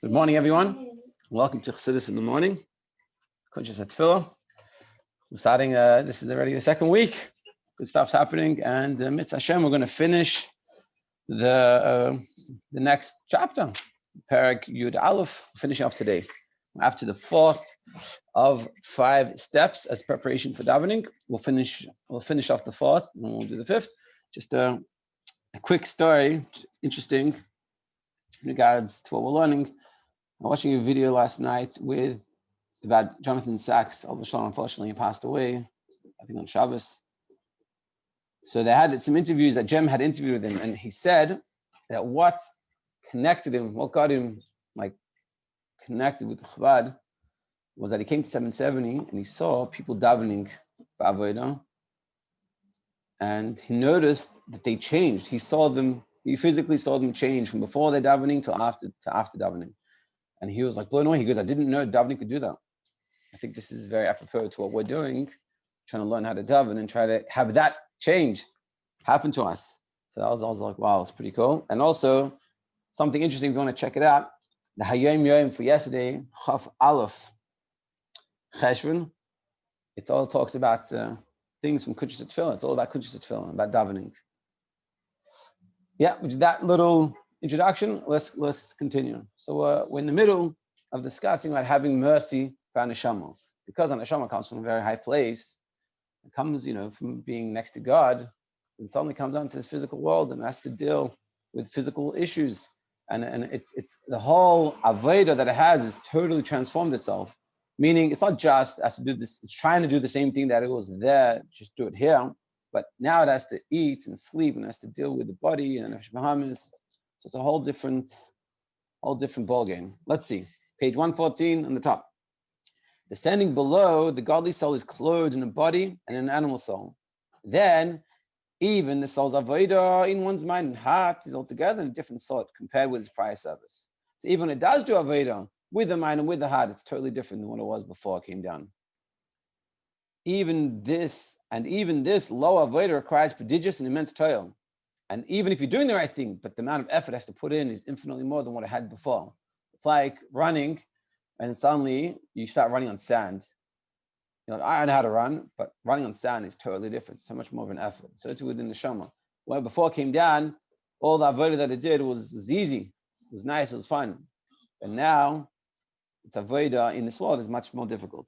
Good morning, everyone. Welcome to Chassidus in the morning. Kuntres Hatefila. We're starting. This is already the second week. Good stuff's happening, and Mitzvah Hashem, we're going to finish the next chapter, Perek Yud Aleph. Finishing off today. After the fourth of 5 steps as preparation for davening, we'll finish off the fourth, and we'll do the fifth. Just a quick story, interesting in regards to what we're learning. I'm watching a video last night about Jonathan Sachs. Unfortunately, he passed away, I think on Shabbos. So they had some interviews that Jem had interviewed with him, and he said that what connected him, what got him connected with Chabad, was that he came to 770 and he saw people davening for Avodah, and he noticed that they changed. He physically saw them change from before their davening to after davening. And he was like blown away. He goes, I didn't know davening could do that. I think this is very apropos to what we're doing, trying to learn how to daven and try to have that change happen to us. So I was like, wow, it's pretty cool. And also, something interesting, if you want to check it out, the Hayom Yom for yesterday, Chaf Aleph Cheshvan, it all talks about things from Kuntres Hatefila. It's all about Kuntres Hatefila, about davening. Yeah, with that little introduction, let's continue. So we're in the middle of discussing about having mercy for our neshama, because our neshama comes from a very high place. It comes, from being next to God, and suddenly comes down to this physical world and has to deal with physical issues. And it's the whole avodah that it has is totally transformed itself. Meaning, it's not just has to do this; it's trying to do the same thing that it was there, just do it here. But now it has to eat and sleep and has to deal with the body and nefesh bahamis. So it's a whole different ball game. Let's see, page 114 on the top. Descending below, the godly soul is clothed in a body and an animal soul. Then, even the soul's avodah in one's mind and heart is altogether in a different sort compared with its prior service. So even when it does do avodah with the mind and with the heart, it's totally different than what it was before it came down. Even this low avodah requires prodigious and immense toil. And even if you're doing the right thing, but the amount of effort it has to put in is infinitely more than what it had before. It's like running, and suddenly you start running on sand. I know how to run, but running on sand is totally different. So much more of an effort. So too within the neshama. Where before it came down, all the avodah that it did was easy, it was nice, it was fun. But now, it's avodah in this world is much more difficult.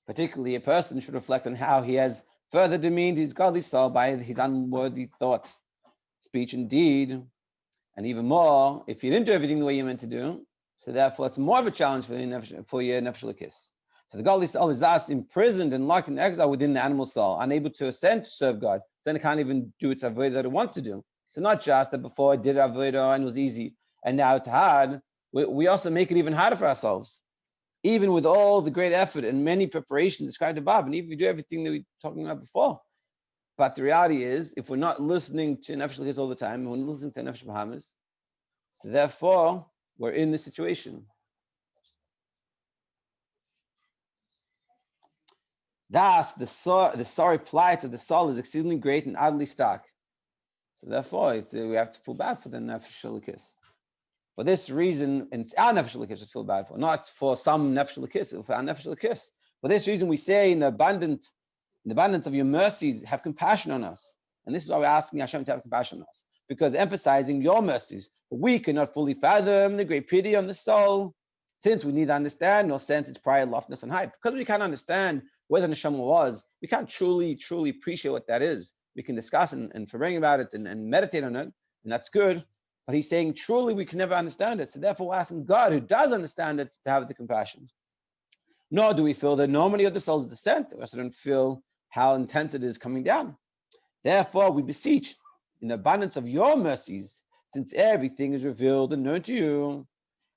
Particularly, a person should reflect on how he has further demeaned his godly soul by his unworthy thoughts, speech and deed, and even more, if you didn't do everything the way you meant to do, so therefore it's more of a challenge for your nefesh l'kis. So the godly soul is thus imprisoned and locked in exile within the animal soul, unable to ascend to serve God. So then it can't even do its avodah that it wants to do. So not just that before it did avodah and it was easy, and now it's hard, we also make it even harder for ourselves. Even with all the great effort and many preparations described above, and even if we do everything that we were talking about before. But the reality is, if we're not listening to nefesh l'kis all the time, we're listening to nefesh bahamis, so therefore we're in this situation. Thus, the sorry plight of the soul is exceedingly great and utterly stark. So therefore, we have to feel bad for the nefesh l'kis. For this reason, and it's our nefesh l'kis to feel bad for, not for some nefesh l'kis, for our nefesh l'kis. For this reason, we say in the abundance of your mercies, have compassion on us. And this is why we're asking Hashem to have compassion on us, because emphasizing your mercies, we cannot fully fathom the great pity on the soul, since we neither understand nor sense its prior loftiness and height. Because we can't understand where the neshama was, we can't truly appreciate what that is. We can discuss and forbearing about it and meditate on it, and that's good. But he's saying truly we can never understand it. So therefore we're asking God, who does understand it, to have the compassion. Nor do we feel the enormity of the soul's descent. We also don't feel how intense it is coming down. Therefore, we beseech, in the abundance of your mercies, since everything is revealed and known to you,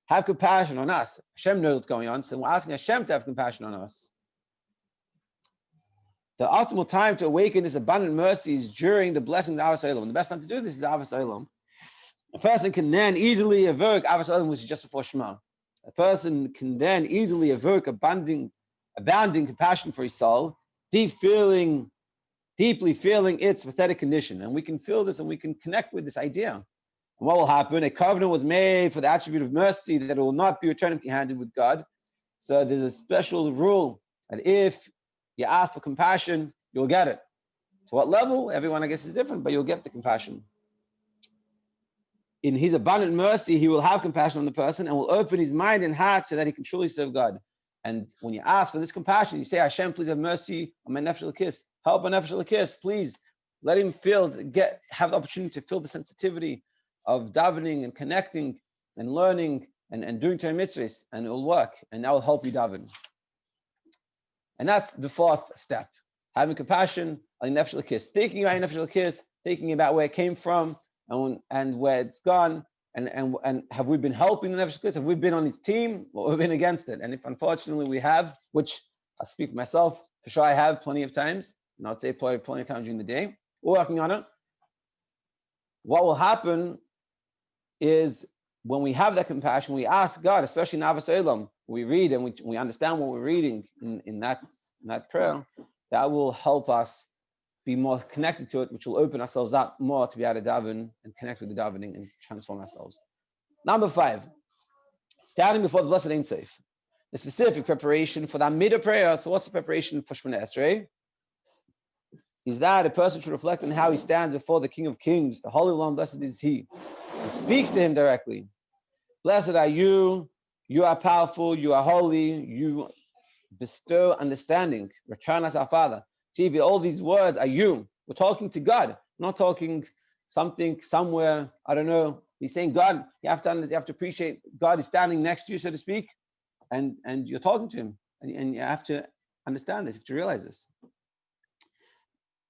have compassion on us. Hashem knows what's going on, so we're asking Hashem to have compassion on us. The optimal time to awaken this abundant mercy is during the blessing of Avos Olam. The best time to do this is Avos Olam. A person can then easily evoke Avos Olam, which is just before Shema. A person can then easily evoke abounding compassion for his soul, deeply feeling its pathetic condition. And we can feel this and we can connect with this idea And what will happen? A covenant was made for the attribute of mercy that it will not be returned empty-handed with God. So there's a special rule that if you ask for compassion, you'll get it. To what level? Everyone, I guess, is different, but you'll get the compassion. In his abundant mercy, he will have compassion on the person and will open his mind and heart so that he can truly serve God. And when you ask for this compassion, you say, Hashem, please have mercy on my nefesh elokis. Help my nefesh elokis, please. Let him have the opportunity to feel the sensitivity of davening and connecting and learning and doing Torah mitzvahs, and it will work, and that will help you daven. And that's the fourth step, having compassion on nefesh elokis, thinking about nefesh elokis, thinking about where it came from and where it's gone, and have we been helping the nefesh elokis? Have we been on his team, or have we been against it? And if unfortunately we have, which I speak for myself, for sure I have plenty of times, and I'd say plenty of times during the day, we're working on it. What will happen is when we have that compassion, we ask God, especially in Avos Olam, we read and we understand what we're reading in that prayer, that will help us be more connected to it, which will open ourselves up more to be able to daven and connect with the davening and transform ourselves. Number 5, standing before the Blessed Ein Sof, the specific preparation for the Amidah prayer. So what's the preparation for Shemona Esrei? Is that a person should reflect on how he stands before the King of Kings, the Holy One, blessed is He. He speaks to him directly. Blessed are you, you are powerful, you are holy, you bestow understanding. Return us our Father. See, if all these words are you, we're talking to God. We're not talking something somewhere, I don't know. He's saying, God, you have to appreciate God is standing next to you, so to speak, and you're talking to him. And you have to understand this, you have to realize this.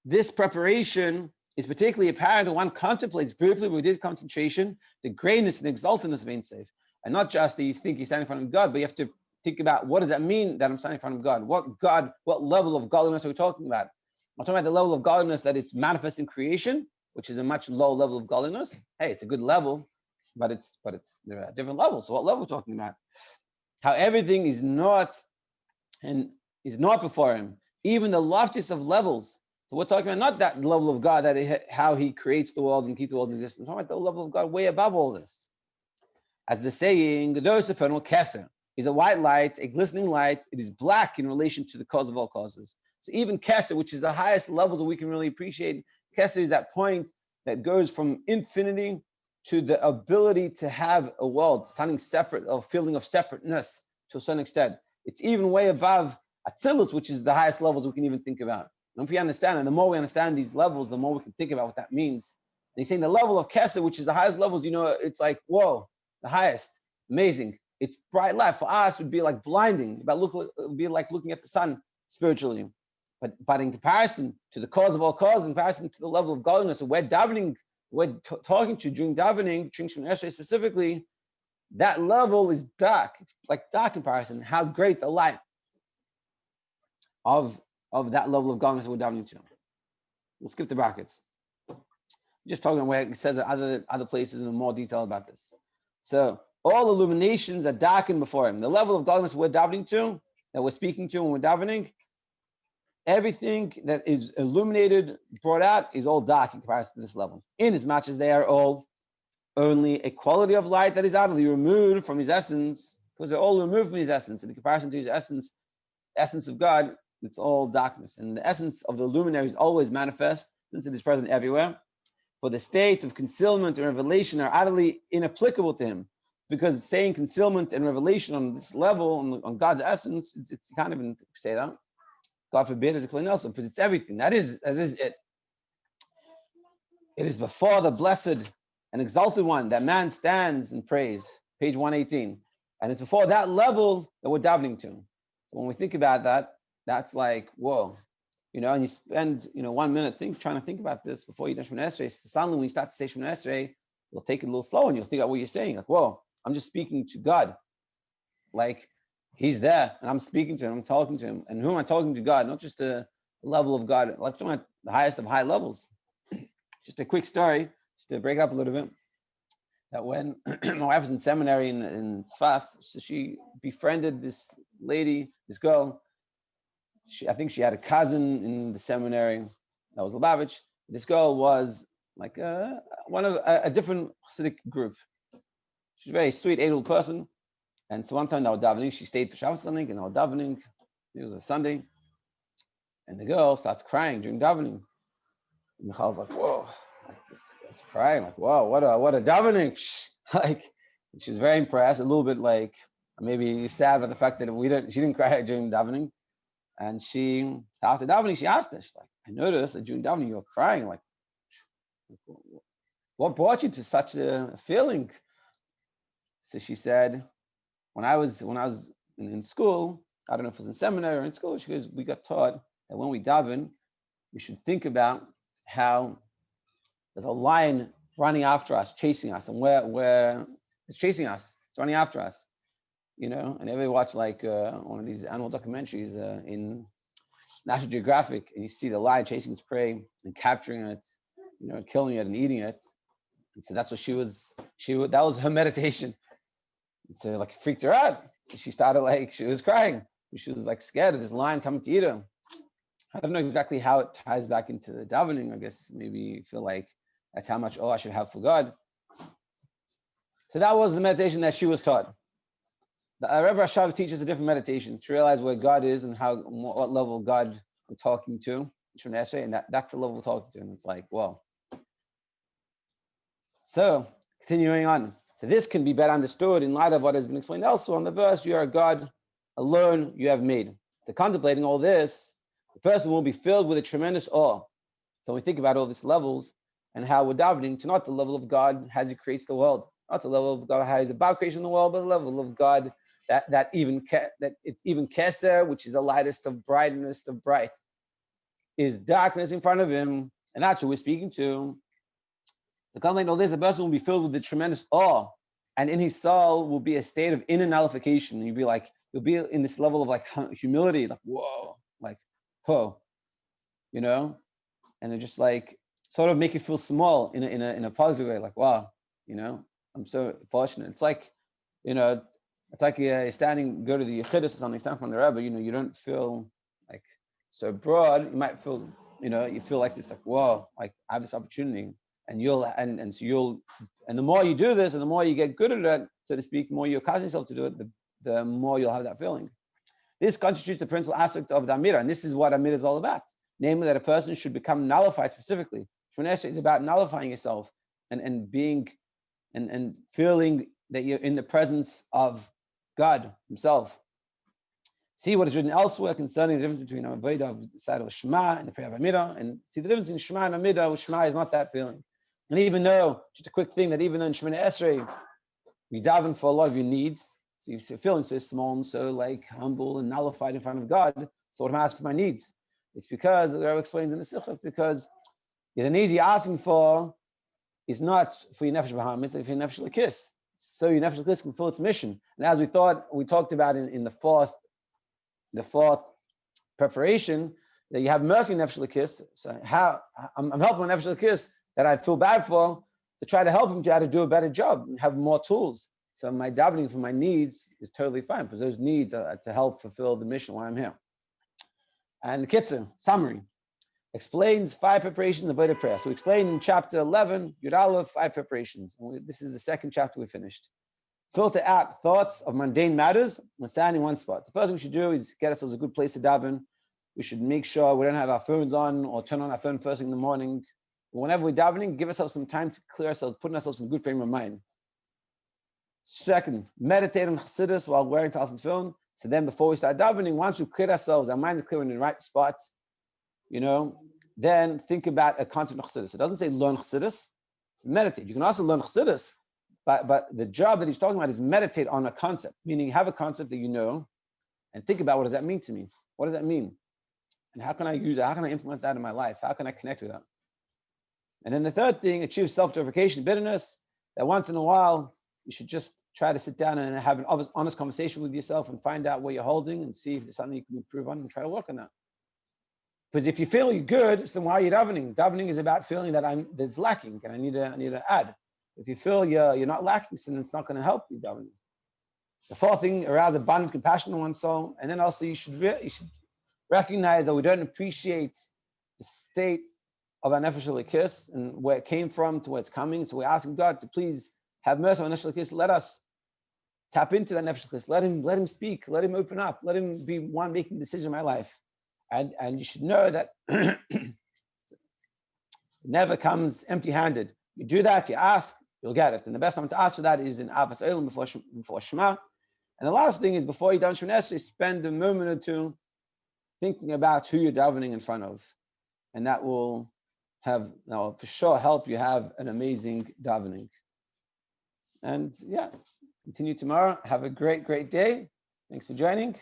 This preparation is particularly apparent when one contemplates briefly with this concentration, the greatness and exaltedness of Ein Sof. And not just that you think you're standing in front of God, but you have to think about, what does that mean that I'm standing in front of God? What level of godliness are we talking about? I'm talking about the level of godliness that it's manifest in creation, which is a much lower level of godliness. Hey, it's a good level, but there are different levels. So what level are we talking about? How everything is not before him, even the loftiest of levels. So we're talking about not that level of God, how he creates the world and keeps the world in existence. We're talking about the level of God way above all this. As the saying, the Dor Supernal Keser is a white light, a glistening light. It is black in relation to the cause of all causes. So even Keser, which is the highest levels that we can really appreciate, Keser is that point that goes from infinity to the ability to have a world, something separate, a feeling of separateness to a certain extent. It's even way above Atzilus, which is the highest levels we can even think about. And if we understand, and the more we understand these levels, the more we can think about what that means. And he's saying the level of Keser, which is the highest levels, it's like, whoa, the highest, amazing. It's bright light. For us, it would be like blinding. It would be like looking at the sun spiritually. But in comparison to the cause of all causes, in comparison to the level of godliness, we're davening, we're talking to during davening, during Shemona Esrei specifically, that level is dark. It's like dark comparison. How great the light of that level of godliness we're davening to. We'll skip the brackets. Just talking about where it says that other places in more detail about this. So all illuminations are darkened before him. The level of godliness we're davening to, that we're speaking to when we're davening, everything that is illuminated, brought out, is all dark in comparison to this level. In as much as they are all only a quality of light that is utterly removed from his essence, because they're all removed from his essence. In comparison to his essence of God, it's all darkness. And the essence of the luminary is always manifest, since it is present everywhere. For the state of concealment and revelation are utterly inapplicable to him, because saying concealment and revelation on this level, on God's essence, it's you can't even say that. God forbid, as a clean also, because it's everything. That is it. It is before the blessed and exalted one that man stands and prays. Page 118. And it's before that level that we're davening to. So when we think about that, that's like, whoa. And you spend 1 minute trying to think about this before you do Shemona Esrei. So suddenly when you start to say Shemona Esrei, you'll take it a little slow and you'll think about what you're saying. Like, whoa, I'm just speaking to God. Like, he's there and I'm speaking to him, I'm talking to him. And who am I talking to? God, not just the level of God, like the highest of high levels. Just a quick story, just to break up a little bit. That when my wife was in seminary in Sfas, so she befriended this lady, this girl. I think she had a cousin in the seminary that was Lubavitch. This girl was like one of a different Hasidic group. She's a very sweet, able person. And so one time they were davening, she stayed for Shabbos and they were davening. It was a Sunday, and the girl starts crying during davening. And Michal's like, "Whoa!" Like this guy's crying, like, "Whoa, what a davening!" Like, and she was very impressed, a little bit like maybe sad by the fact that she didn't cry during davening. And she, after davening, she asked her, she's like, "I noticed that during davening you're crying. Like, what brought you to such a feeling?" So she said, when I was in school, I don't know if it was in seminary or in school, she goes, we got taught that when we daven, we should think about how there's a lion running after us, chasing us, and where it's chasing us, it's running after us, you know. And everybody watch like one of these animal documentaries in National Geographic, and you see the lion chasing its prey and capturing it, you know, killing it and eating it. And so that's what that was her meditation. And so like it freaked her out. So she started like, she was crying. She was like scared of this lion coming to eat her. I don't know exactly how it ties back into the davening. I guess maybe you feel like that's how much I should have for God. So that was the meditation that she was taught. The Rebbe Rashav teaches a different meditation to realize where God is and what level of God we're talking to, and that's the level we're talking to. And it's like, well. So continuing on. So this can be better understood in light of what has been explained elsewhere on the verse, you are God alone you have made. So contemplating all this, the person will be filled with a tremendous awe. So we think about all these levels and how we're davening to not the level of God as he creates the world, not the level of God how he's about creation of the world, but the level of God that it's even Keser, which is the lightest of brightness of bright, is darkness in front of him, and that's who we're speaking to. The contemplating all this, the person will be filled with the tremendous awe, and in his soul will be a state of inner nullification. And you'll be in this level of like humility, like whoa, like whoa, you know, and it just like sort of make you feel small in a positive way, like wow, you know, I'm so fortunate. It's like, you know, it's like go to the Yechidus or something, stand from the Rebbe, you know, you don't feel like so broad. You might feel, you know, you feel like this, like whoa, like I have this opportunity. And the more you do this and the more you get good at it, so to speak, the more you accustom yourself to do it, the more you'll have that feeling. This constitutes the principal aspect of the Amida, and this is what Amida is all about. Namely, that a person should become nullified specifically. Shmonesha is about nullifying yourself and being and feeling that you're in the presence of God himself. See what is written elsewhere concerning the difference between Avodah of the side of Shema and the prayer of Amida, and see the difference in Shema and Amida. With Shema is not that feeling. And even though, just a quick thing, that even though in Shemoneh Esrei, we daven for a lot of your needs, so you're feeling so small and so like humble and nullified in front of God, so what am I asking for my needs? It's because, the Rebbe explains in the Sikha, because the needs you're asking for is not for your Nefesh B'Ham, it's for your Nefesh L'Kis. So your Nefesh L'Kis can fill its mission. And as we talked about in the fourth preparation, that you have mercy in Nefesh L'Kis. So how I'm helping Nefesh L'Kis that I feel bad for, to try to help him to how to do a better job and have more tools. So my davening for my needs is totally fine, because those needs are to help fulfill the mission while I'm here. And the Kitzur, summary, explains 5 preparations of Avodah prayer. So we explained in chapter 11, Yud Aleph, 5 preparations. This is the second chapter we finished. Filter out thoughts of mundane matters and stand in one spot. The first thing we should do is get ourselves a good place to daven. We should make sure we don't have our phones on or turn on our phone first thing in the morning. Whenever we're davening, give ourselves some time to clear ourselves, putting ourselves in a good frame of mind. Second, meditate on Chassidus while wearing Talis and Tefillin. So then before we start davening, once we clear ourselves, our mind is clear in the right spots, you know, then think about a concept of Chassidus. It doesn't say learn Chassidus, meditate. You can also learn Chassidus, but the job that he's talking about is meditate on a concept, meaning have a concept that you know and think about, what does that mean to me? What does that mean? And how can I use it? How can I implement that in my life? How can I connect with that? And then the third thing, achieve self-deprecation, bitterness, that once in a while, you should just try to sit down and have an honest conversation with yourself and find out where you're holding and see if there's something you can improve on and try to work on that. Because if you feel you're good, so then why are you davening? Davening is about feeling that that's lacking and I need to add. If you feel you're not lacking, then it's not going to help you davening. The fourth thing, arouse abundant compassion in one's soul. And then also you should recognize that we don't appreciate the state of our Nefesh Elokis and where it came from to where it's coming. So we're asking God to please have mercy on Nefesh Elokis. Let us tap into that Nefesh Elokis. Let him speak. Let him open up. Let him be one making decision in my life. And you should know that it never comes empty-handed. You do that, you ask, you'll get it. And the best time to ask for that is in Avos Olam before Shema. And the last thing is before you daven Shemona Esrei, spend a moment or two thinking about who you're davening in front of. And that will for sure help you have an amazing davening. And continue tomorrow. Have a great, great day. Thanks for joining.